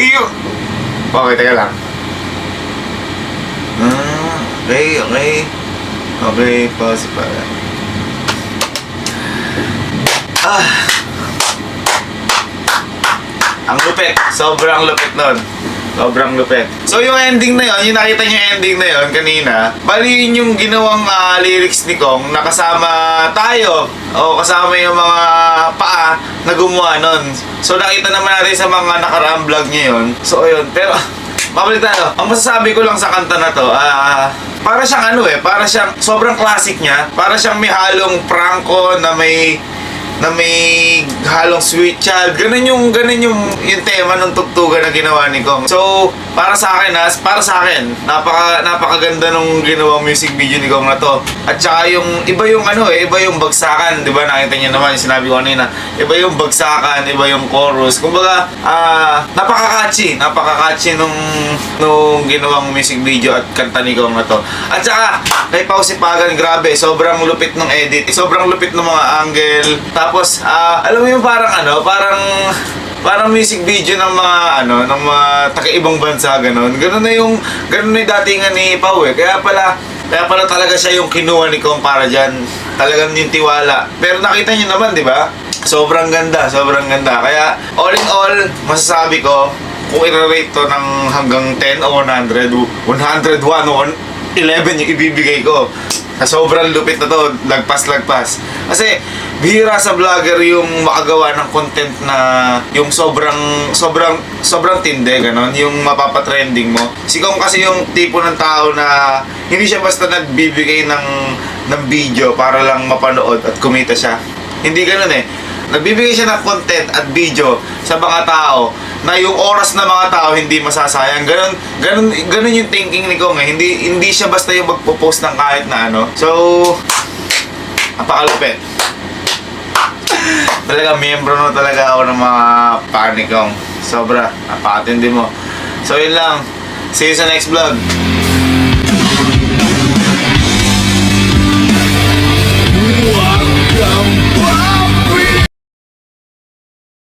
Okay, teka lang. Okay. Okay, pause pa. Ang lupit. Sobrang lupit nun. Sobrang lupit. So yung ending na yon, yung nakita niyo yung ending na yon kanina, bali yun yung ginawang lyrics ni Kong, nakasama tayo o kasama yung mga paa na gumawa nun. So nakita naman natin sa mga nakaraang vlog niya yun. So yun, pero babalik tayo. Ang masasabi ko lang sa kanta na to, para siyang para siyang sobrang classic niya. Para siyang may halong Franco na may halong Sweet Child. Ganun yung tema ng tugtugan na ginawa ni Kong. So, para sa akin, napakaganda nung ginawang music video ni Kong na to. At saka iba yung bagsakan, 'di ba? Nakita niyo naman yung sinabi ko kanina. Iba yung bagsakan, iba yung chorus. Kumbaga, napaka-catchy nung ginawang music video at kanta ni Kong na to. At saka, kay Pao Sipagan, grabe, sobrang lupit ng edit, sobrang lupit ng mga angle. Tapos, alam mo yung parang music video ng mga taga-ibang bansa, ganun na yung datingan ni Pao eh. Kaya pala talaga siya yung kinuha ni Kong para dyan. Talagang yung tiwala. Pero nakita niyo naman, di ba? Sobrang ganda. Kaya all in all, masasabi ko, kung i-rate to ng hanggang 10 o 100, 101 o 11 yung ibibigay ko. Sobrang lupit na to, lagpas. Kasi bihira sa vlogger yung makagawa ng content na yung sobrang tinde, ganon, yung mapapatrending mo. Si Kong kasi yung tipo ng tao na hindi siya basta nagbibigay ng video para lang mapanood at kumita siya. Hindi ganon eh. Nagbibigay siya ng content at video sa mga tao na yung oras ng mga tao hindi masasayang. Ganun yung thinking ni Kong eh. Hindi siya basta yung magpo-post ng kahit na ano. So, napakalupit. Talaga, miyembro na talaga ako ng mga fan ni Kong. Sobra, napakatindi mo. So, yun lang. See you sa next vlog.